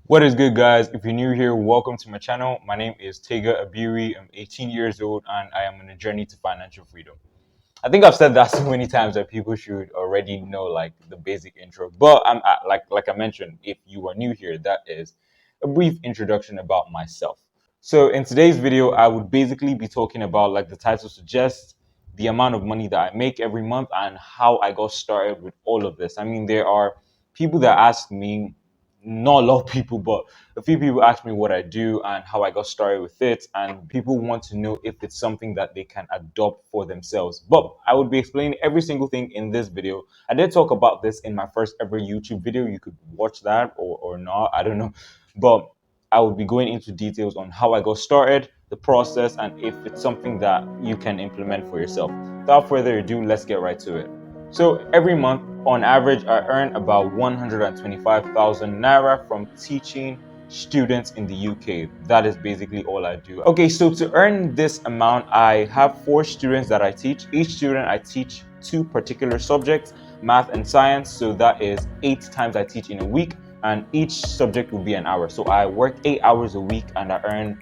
What is good, guys? If you're new here, welcome to my channel. My name is Tega Abiri. I'm 18 years old and I am on a journey to financial freedom. I think I've said that so many times that people should already know like the basic intro. But like I mentioned, if you are new here, that is a brief introduction about myself. So in today's video, I would basically be talking about, like the title suggests, the amount of money that I make every month and how I got started with all of this. I mean, there are people that ask me, not a lot of people, but a few people ask me what I do and how I got started with it, and people want to know if it's something that they can adopt for themselves. But I would be explaining every single thing in this video. I did talk about this in my first ever YouTube video. You could watch that or not, I don't know. But I would be going into details on how I got started, the process, and if it's something that you can implement for yourself. Without further ado, let's get right to it. So every month, on average, I earn about 125,000 naira from teaching students in the UK. That is basically all I do. Okay, so to earn this amount, I have 4 students that I teach. Each student I teach 2 particular subjects, math and science. So that is 8 times I teach in a week, and each subject will be an hour. So I work 8 hours a week and I earn,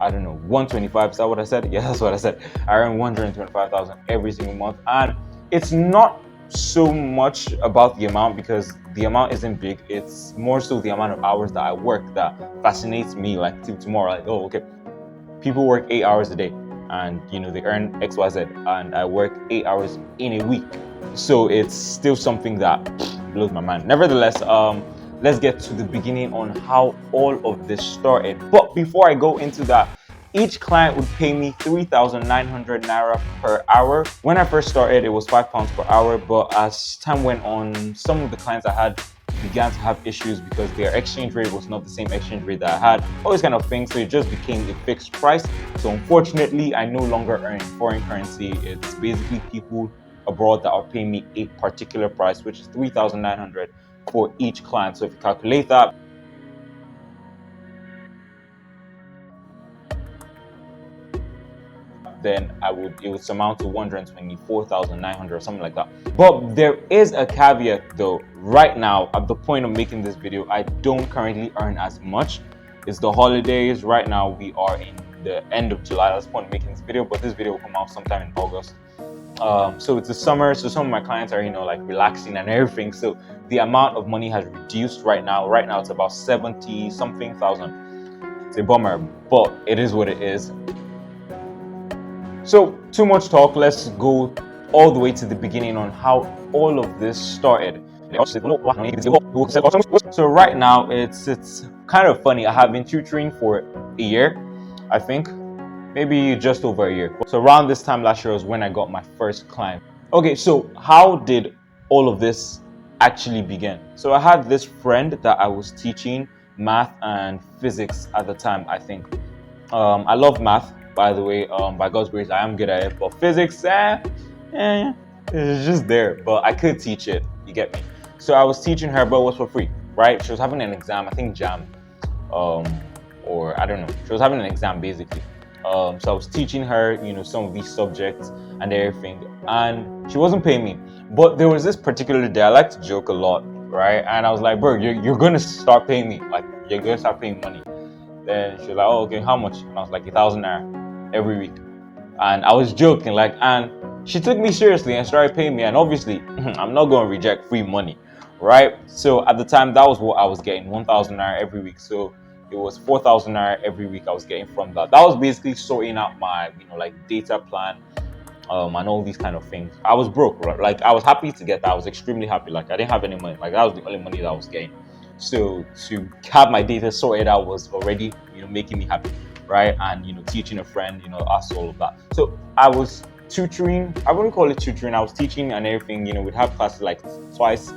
I don't know, 125. Is that what I said? Yeah, that's what I said. I earn 125,000 every single month. And it's not so much about the amount because the amount isn't big. It's more so the amount of hours that I work that fascinates me. Like till tomorrow, like, oh, okay, people work 8 hours a day and they earn XYZ, and I work 8 hours in a week. So it's still something that blows my mind. Nevertheless, let's get to the beginning on how all of this started. But before I go into that, each client would pay me 3,900 naira per hour. When I first started, it was £5 per hour, but as time went on, some of the clients I had began to have issues because their exchange rate was not the same exchange rate that I had, all these kind of things. So it just became a fixed price. So unfortunately, I no longer earn foreign currency. It's basically people abroad that are paying me a particular price, which is 3,900 for each client. So if you calculate that, then it would amount to 124,900 or something like that. But there is a caveat though. Right now, at the point of making this video, I don't currently earn as much. It's the holidays. Right now we are in the end of July. That's the point of making this video, but this video will come out sometime in August. So it's the summer, so some of my clients are like relaxing and everything, so the amount of money has reduced. Right now it's about 70 something thousand. It's a bummer, but it is what it is. So too much talk, let's go all the way to the beginning on how all of this started. So right now it's kind of funny. I have been tutoring for a year, I think, maybe just over a year. So around this time last year was when I got my first client. Okay, so how did all of this actually begin? So I had this friend that I was teaching math and physics at the time, I think. I love math, by the way. By God's grace, I am good at it. But physics, it's just there. But I could teach it, you get me? So I was teaching her, but it was for free, right? She was having an exam, I think JAM, or I don't know. She was having an exam basically. So I was teaching her, some of these subjects and everything, and she wasn't paying me. But there was this particular day, I like to joke a lot, right? And I was like, bro, you're gonna start paying me. Like, you're gonna start paying money. Then she was like, oh, okay, how much? And I was like, 1,000 naira every week. And I was joking, like, and she took me seriously and started paying me. And obviously, I'm not going to reject free money, right? So at the time, that was what I was getting, 1,000 naira every week. So it was 4,000 naira every week I was getting from that. That was basically sorting out my, like data plan, and all these kind of things. I was broke, right? Like, I was happy to get that. I was extremely happy. Like, I didn't have any money. Like, that was the only money that I was getting. So to have my data sorted out was already, making me happy, right? And teaching a friend, us all of that. So I was tutoring. I wouldn't call it tutoring. I was teaching and everything. We'd have classes like twice,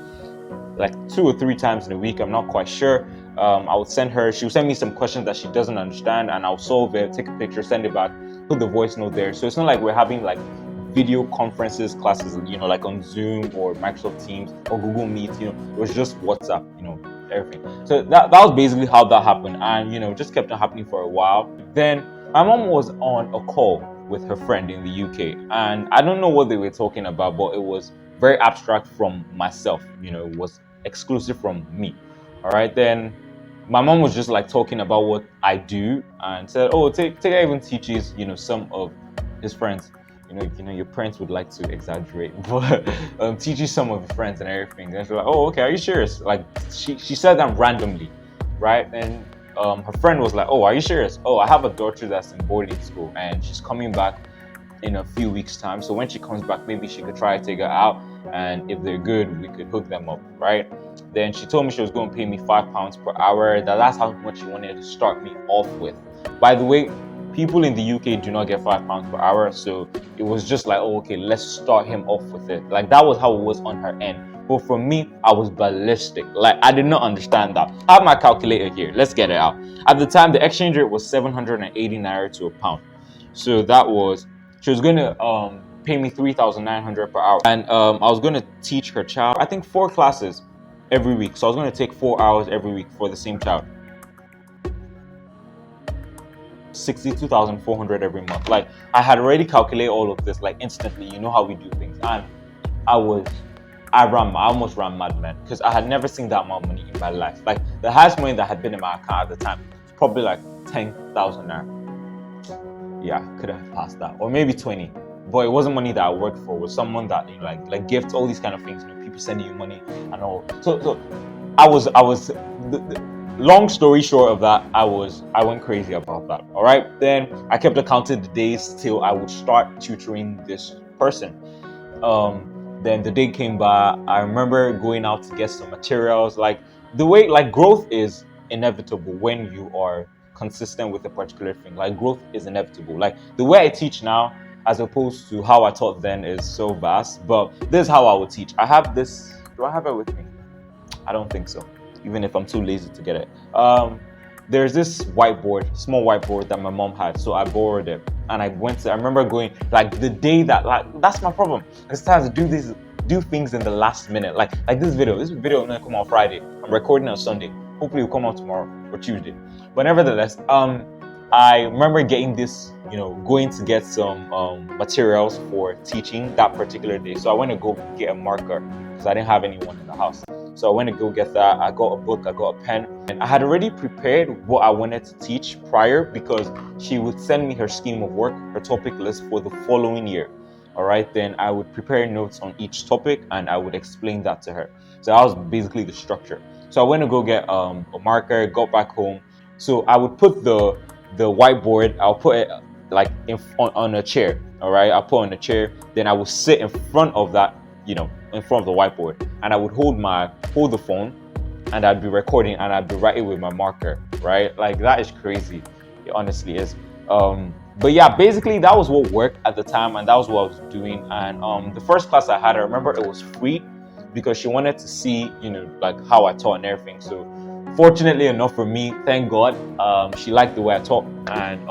like 2 or 3 times in a week. I'm not quite sure. I would send her. She would send me some questions that she doesn't understand, and I'll solve it, take a picture, send it back, put the voice note there. So it's not like we're having like video conferences classes, like on Zoom or Microsoft Teams or Google Meet. It was just WhatsApp, everything. So that was basically how that happened, and just kept on happening for a while. Then my mom was on a call with her friend in the UK, and I don't know what they were talking about, but it was very abstract from myself. It was exclusive from me. All right, then my mom was just like talking about what I do and said, "Oh, Tega even teaches, some of his friends. Your parents would like to exaggerate, but teaches some of his friends and everything." And she's like, "Oh, okay, are you serious?" Like she said that randomly, right? And her friend was like, "Oh, are you serious? Oh, I have a daughter that's in boarding school and she's coming back in a few weeks' time. So when she comes back, maybe she could try to take her out, and if they're good, we could hook them up, right?" Then she told me she was going to pay me £5 per hour. That's how much she wanted to start me off with. By the way, people in the UK do not get £5 per hour, so it was just like, oh, okay, let's start him off with it. Like that was how it was on her end. But for me, I was ballistic. Like I did not understand that. I have my calculator here. Let's get it out. At the time, the exchange rate was 780 naira to a pound. So that was she was gonna pay me 3,900 per hour, and I was gonna teach her child, I think, 4 classes every week. So I was gonna take 4 hours every week for the same child. 62,400 every month. Like I had already calculated all of this like instantly. You know how we do things, and I was I almost ran mad, man, because I had never seen that amount of money in my life. Like the highest money that had been in my account at the time was probably like 10,000 naira. Yeah, could have passed that, or maybe 20. But it wasn't money that I worked for. It was someone that like gifts, all these kind of things. People sending you money and all. So I was. Long story short of that, I went crazy about that. All right, then I kept counting the days till I would start tutoring this person. Then the day came by. I remember going out to get some materials. Like the way, like growth is inevitable when you are consistent with a particular thing. Like growth is inevitable. Like the way I teach now, as opposed to how I taught then, is so vast. But this is how I would teach. I have this. Do I have it with me? I don't think so. Even if I'm too lazy to get it. There's this whiteboard, small whiteboard that my mom had, so I borrowed it, and I went to. I remember going like the day that, like, that's my problem. I started to do things in the last minute. Like this video. This video is gonna come out Friday. I'm recording on Sunday. Hopefully, it'll come out tomorrow or Tuesday. But nevertheless, I remember getting this, going to get some materials for teaching that particular day. So I went to go get a marker because I didn't have anyone in the house. So I went to go get that. I got a book, I got a pen, and I had already prepared what I wanted to teach prior, because she would send me her scheme of work, her topic list for the following year. All right, then I would prepare notes on each topic and I would explain that to her. So that was basically the structure. So I went to go get a marker, got back home. So I would put the whiteboard, I'll put it like on a chair. All right, I'll put it on a chair. Then I would sit in front of that, in front of the whiteboard, and I would hold the phone, and I'd be recording, and I'd be writing with my marker, right? Like that is crazy. It honestly is. But yeah, basically that was what worked at the time, and that was what I was doing. And the first class I had, I remember it was free because she wanted to see, like how I taught and everything. So fortunately enough for me, thank God, she liked the way I taught, and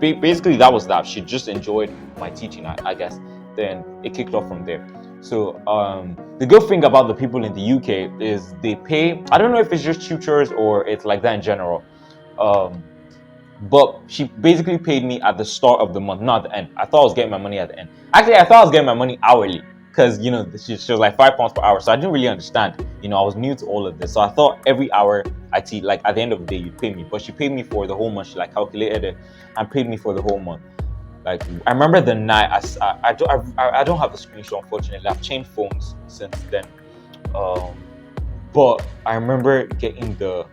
basically that was that. She just enjoyed my teaching, I guess. Then it kicked off from there. So the good thing about the people in the UK is they pay. I don't know if it's just tutors or it's like that in general. But she basically paid me at the start of the month, not at the end. I thought I was getting my money at the end. Actually, I thought I was getting my money hourly because, she was like £5 per hour. So I didn't really understand. I was new to all of this. So I thought every hour I teach, like at the end of the day, you'd pay me. But she paid me for the whole month. She like calculated it and paid me for the whole month. Like I remember the night. I don't have the screenshot, unfortunately. I've changed phones since then. But I remember getting the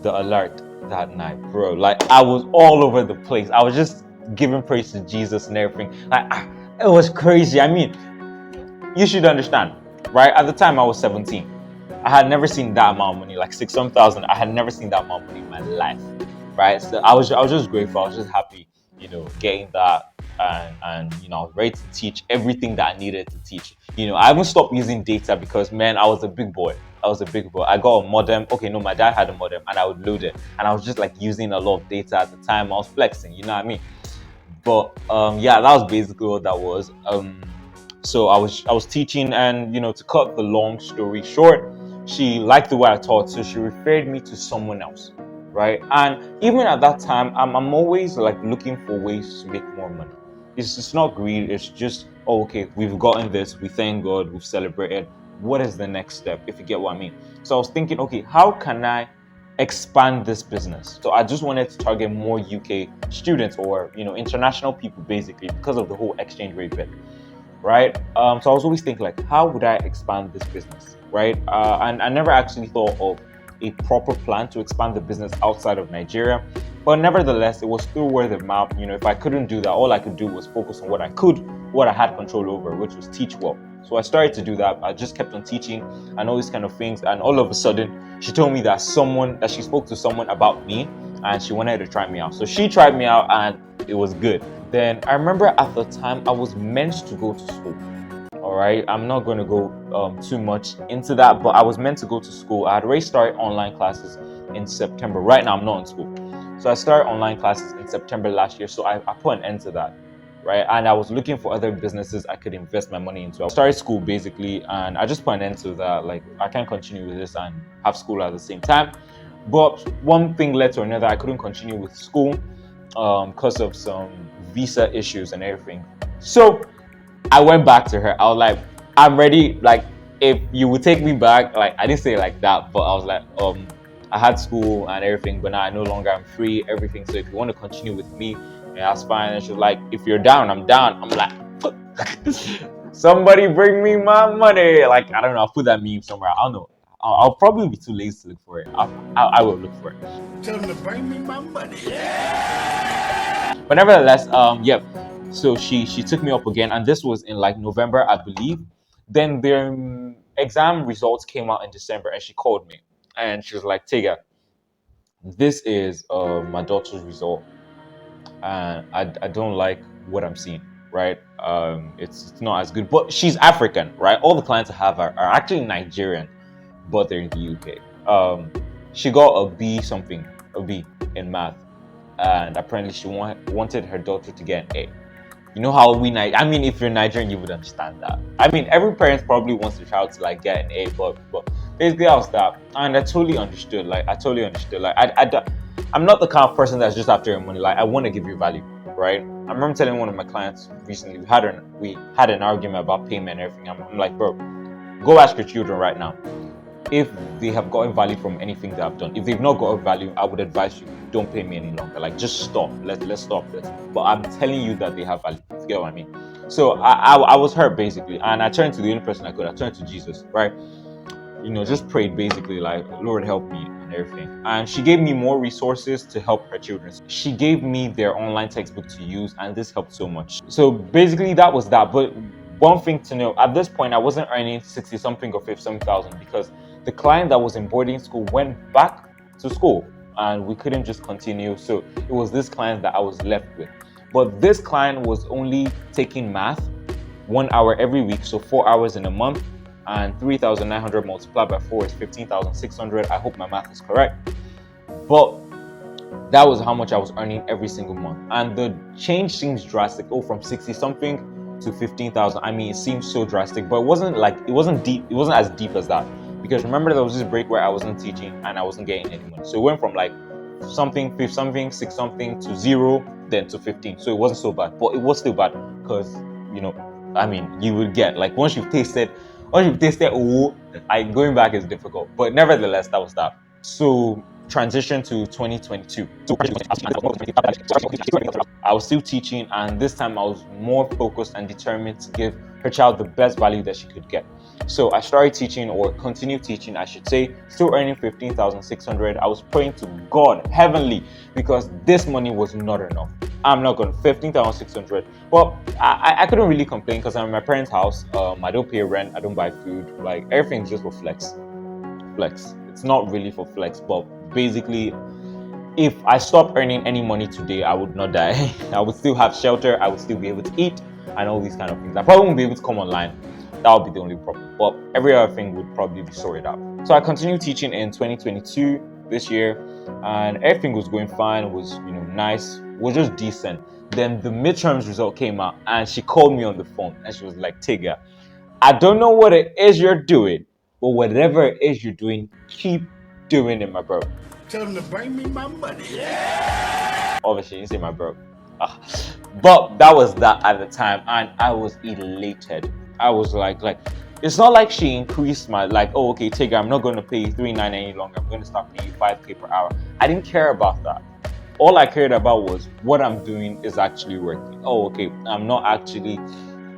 alert that night, bro. Like I was all over the place. I was just giving praise to Jesus and everything. Like it was crazy. I mean, you should understand, right? At the time, I was 17. I had never seen that amount of money, like 600,000. I had never seen that amount of money in my life, right? So I was just grateful. I was just happy, getting that, and I was ready to teach everything that I needed to teach. I haven't stopped using data because, man, I was a big boy. I got a modem. Okay, no, my dad had a modem, and I would load it, and I was just like using a lot of data at the time. I was flexing, you know what I mean? But yeah, that was basically what that was. So I was teaching, and to cut the long story short, she liked the way I taught, so she referred me to someone else, right? And even at that time, I'm always like looking for ways to make more money. It's not greed. It's just, oh, okay, we've gotten this. We thank God. We've celebrated. What is the next step? If you get what I mean. So I was thinking, okay, how can I expand this business. So I just wanted to target more UK students or international people basically because of the whole exchange rate bit, right? So I was always thinking like, how would I expand this business, right? And I never actually thought of a proper plan to expand the business outside of Nigeria. But nevertheless, it was through word of mouth. If I couldn't do that, all I could do was focus on what I had control over, which was teach well. So I started to do that. I just kept on teaching and all these kind of things. And all of a sudden, she told me that she spoke to someone about me and she wanted to try me out. So she tried me out and it was good. Then I remember at the time I was meant to go to school. All right, I'm not going to go too much into that, but I was meant to go to school. I had already started online classes in September. Right now, I'm not in school. So I started online classes in September last year. So I put an end to that, right? And I was looking for other businesses I could invest my money into. I started school basically, and I just put an end to that. Like, I can't continue with this and have school at the same time. But one thing led to another. I couldn't continue with school because of some visa issues and everything. So I went back to her. I was like, I'm ready. Like, if you would take me back, like, I didn't say it like that, but I was like, I had school and everything, but now I no longer am free, everything. So if you want to continue with me, yeah, that's fine. And she was like, if you're down, I'm down. I'm like, somebody bring me my money. Like, I don't know. I'll put that meme somewhere. I don't know. I'll probably be too lazy to look for it. I will look for it. Tell them to bring me my money. But nevertheless, yeah. So she took me up again, and this was in like November, I believe. Then their exam results came out in December, and she called me, and she was like, "Tiga, this is my daughter's result, and I don't like what I'm seeing. Right? It's not as good. But she's African, right? All the clients I have are actually Nigerian, but they're in the UK. She got a B in math, and apparently she wanted her daughter to get an A. You know how if you're Nigerian, you would understand that. I mean, every parent probably wants their child to like get an A, but basically I was that, and I totally understood. Like, I'm not the kind of person that's just after your money. Like, I want to give you value, right? I remember telling one of my clients recently, we had an argument about payment and everything. I'm like, bro, go ask your children right now if they have gotten value from anything they have done. If they've not gotten value, I would advise you, don't pay me any longer. Like, just stop. Let's stop this. But I'm telling you that they have value. You get what I mean? So I was hurt basically, and I turned to the only person I could. I turned to Jesus, right? Just prayed basically, like, Lord, help me and everything. And she gave me more resources to help her children. She gave me their online textbook to use, and this helped so much. So basically that was that. But one thing to know, at this point I wasn't earning 60 something or 57,000 because the client that was in boarding school went back to school and we couldn't just continue. So it was this client that I was left with. But this client was only taking math 1 hour every week, so 4 hours in a month, and 3,900 multiplied by 4 is 15,600. I hope my math is correct. But that was how much I was earning every single month. And the change seems drastic. From 60 something to 15,000. I mean, it seems so drastic, but it wasn't deep. It wasn't as deep as that. Because remember, there was this break where I wasn't teaching and I wasn't getting any money. So it went from like something, 5 something, 6 something to 0, then to 15. So it wasn't so bad, but it was still bad because, you would get like once you've tasted, going back is difficult. But nevertheless, that was that. So transition to 2022. I was still teaching, and this time I was more focused and determined to give her child the best value that she could get. So I started teaching, or continued teaching, I should say, still earning 15,600. I was praying to God heavenly because this money was not enough. I'm not going to 15,600. Well, I couldn't really complain because I'm in my parents' house. I don't pay rent. I don't buy food. Like, everything's just for flex. It's not really for flex, but basically, if I stopped earning any money today, I would not die. I would still have shelter. I would still be able to eat and all these kind of things. I probably won't be able to come online. That would be the only problem. But every other thing would probably be sorted out. So I continued teaching in 2022 this year, and everything was going fine. It was, nice. It was just decent. Then the midterms result came out, and she called me on the phone, and she was like, "Tiga, I don't know what it is you're doing, but whatever it is you're doing, keep doing it, my bro." Tell them to bring me my money. Obviously, you say my bro. But that was that at the time, and I was elated. I was like, It's not like she increased my, like, oh, okay, Tigger, I'm not going to pay you $3.99 any longer. I'm going to start paying you $5K per hour. I didn't care about that. All I cared about was what I'm doing is actually working. Oh, okay, I'm not actually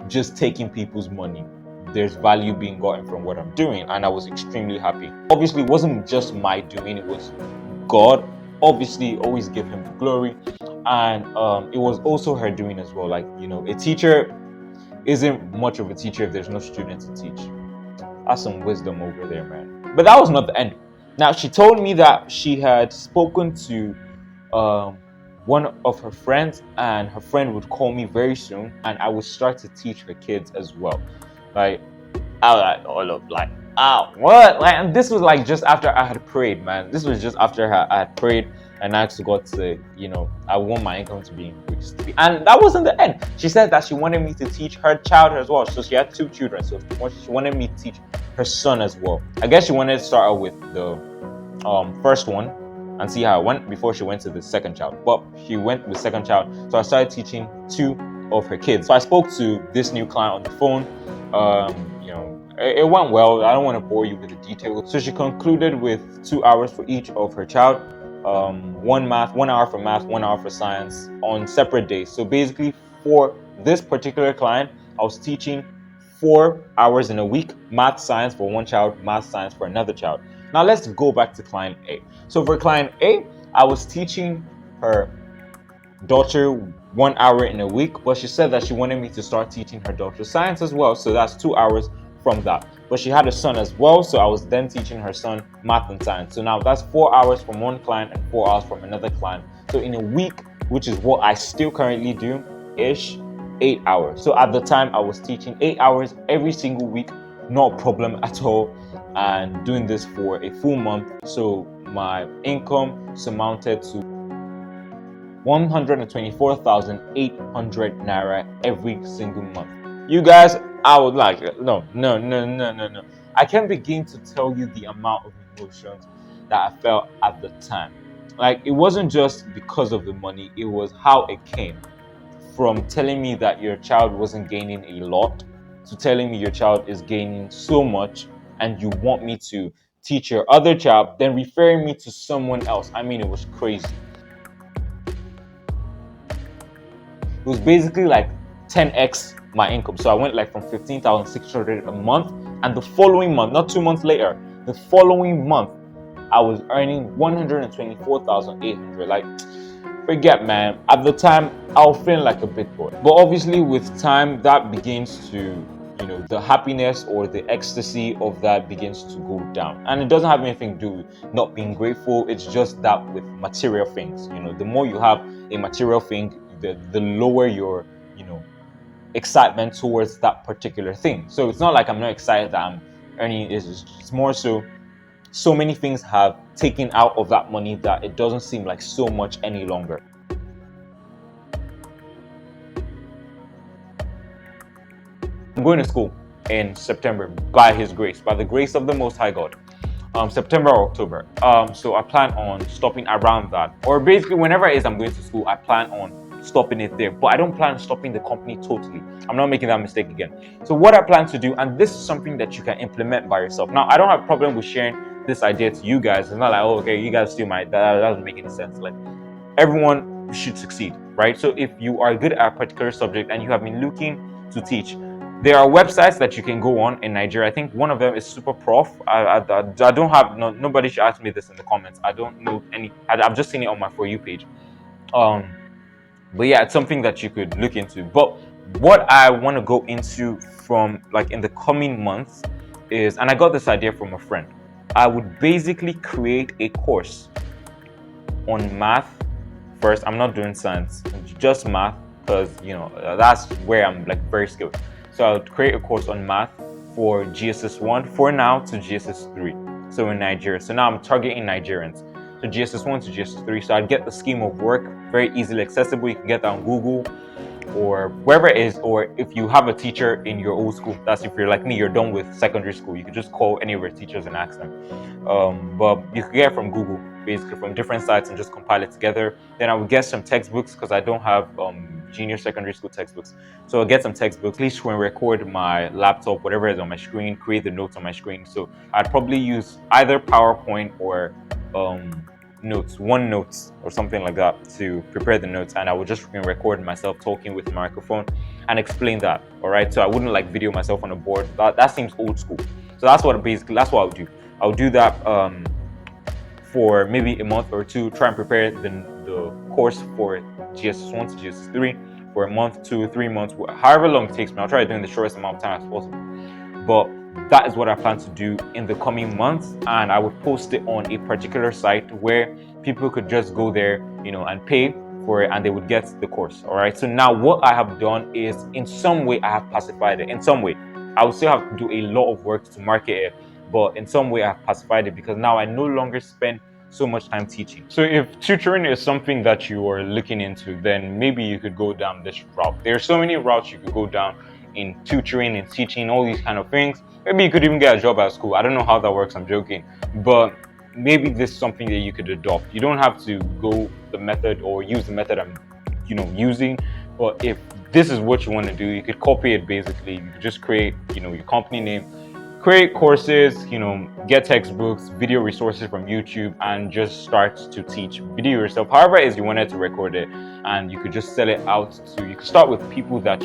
just taking people's money. There's value being gotten from what I'm doing, and I was extremely happy. Obviously, it wasn't just my doing, it was God. Obviously, always give him the glory. And it was also her doing as well. Like, a teacher isn't much of a teacher if there's no student to teach. That's some wisdom over there, man. But that was not the end. Now, she told me that she had spoken to um, one of her friends, and her friend would call me very soon, and I would start to teach her kids as well. Like, I was like, all up, like, oh, what? Like, and this was like just after I had prayed, man. This was just after I had prayed and asked God to, I want my income to be increased. And that wasn't the end. She said that she wanted me to teach her child as well. So she had 2 children. So she wanted me to teach her son as well. I guess she wanted to start out with the first one and see how it went before she went to the second child. But she went with second child. So I started teaching 2 of her kids. So I spoke to this new client on the phone. It went well. I don't want to bore you with the details. So she concluded with 2 hours for each of her child. 1 hour for math, 1 hour for science on separate days. So basically, for this particular client, I was teaching 4 hours in a week, math science for one child, math science for another child. Now let's go back to client A. So for client A, I was teaching her daughter 1 hour in a week, but she said that she wanted me to start teaching her daughter science as well. So that's 2 hours from that. But she had a son as well, so I was then teaching her son math and science. So now that's 4 hours from one client and 4 hours from another client. So in a week, which is what I still currently do, 8 hours. So at the time, I was teaching 8 hours every single week, no problem at all, and doing this for a full month. So my income surmounted to 124,800 naira every single month. You guys, I would like, no. I can't begin to tell you the amount of emotions that I felt at the time. Like, it wasn't just because of the money, it was how it came. From telling me that your child wasn't gaining a lot to telling me your child is gaining so much and you want me to teach your other child, then referring me to someone else. I mean, it was crazy. It was basically like 10x my income. So I went like from 15,600 a month, and the following month, not 2 months later, the following month, I was earning 124,800. Like, forget, man. At the time, I was feeling like a big boy. But obviously, with time, that begins to, the happiness or the ecstasy of that begins to go down. And it doesn't have anything to do with not being grateful. It's just that with material things, the more you have a material thing, the lower your, excitement towards that particular thing. So it's not like I'm not excited that I'm earning. It's more so many things have taken out of that money that it doesn't seem like so much any longer. I'm going to school in September by His grace, by the grace of the Most High God. September or October. So I plan on stopping around that, or basically whenever it is I'm going to school, I plan on stopping it there. But I don't plan on stopping the company totally. I'm not making that mistake again. So what I plan to do, and this is something that you can implement by yourself. Now, I don't have a problem with sharing this idea to you guys. It's not like, oh, okay, you guys steal that doesn't make any sense. Like, everyone should succeed, right? So if you are good at a particular subject and you have been looking to teach, there are websites that you can go on in Nigeria. I think one of them is Super Prof. I don't have, nobody should ask me this in the comments. I don't know any. I've just seen it on my For You page. But yeah, it's something that you could look into. But what I want to go into from like in the coming months is, and I got this idea from a friend, I would basically create a course on math first. I'm not doing science, just math, because that's where I'm like very skilled. So I'll create a course on math for GSS 1 for now to GSS 3. So in Nigeria. So now I'm targeting Nigerians. So GSS 1 to GSS 3. So I'd get the scheme of work very easily accessible. You can get that on Google or wherever it is. Or if you have a teacher in your old school, that's if you're like me, you're done with secondary school, you could just call any of your teachers and ask them. But you can get it from Google, basically from different sites, and just compile it together. Then I would get some textbooks because I don't have junior secondary school textbooks. So I'll get some textbooks, please screen record my laptop, whatever is on my screen, create the notes on my screen. So I'd probably use either PowerPoint or notes, OneNote or something like that to prepare the notes, and I would just screen record myself talking with the microphone and explain that. All right, so I wouldn't like video myself on a board. That seems old school. So that's what I'll do. I'll do that for maybe a month or two, try and prepare the course for GS1 to GS3 for a month, 2, 3 months, however long it takes me. I'll try to do in the shortest amount of time as possible. But that is what I plan to do in the coming months, and I would post it on a particular site where people could just go there, and pay for it, and they would get the course. All right. So now what I have done is, in some way, I have pacified it. In some way, I would still have to do a lot of work to market it, but in some way I have pacified it because now I no longer spend so much time teaching. So if tutoring is something that you are looking into, then maybe you could go down this route. There are so many routes you could go down in tutoring and teaching, all these kind of things. Maybe you could even get a job at school. I don't know how that works, I'm joking. But maybe this is something that you could adopt. You don't have to go the method or use the method I'm using, but if this is what you want to do, you could copy it. Basically, you could just create your company name, create courses, get textbooks, video resources from YouTube, and just start to teach. Video yourself, however it is you wanted to record it, and you could just sell it out you could start with people that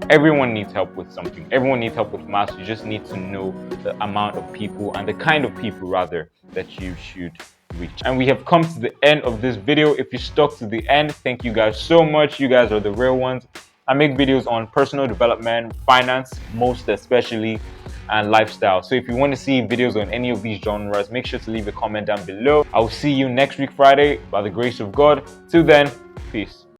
everyone needs help with something. Everyone needs help with maths. You just need to know the amount of people and the kind of people rather that you should reach. And we have come to the end of this video. If you stuck to the end, thank you guys so much. You guys are the real ones. I make videos on personal development, finance, most especially, and lifestyle. So if you want to see videos on any of these genres, make sure to leave a comment down below. I will see you next week Friday by the grace of God. Till then, peace.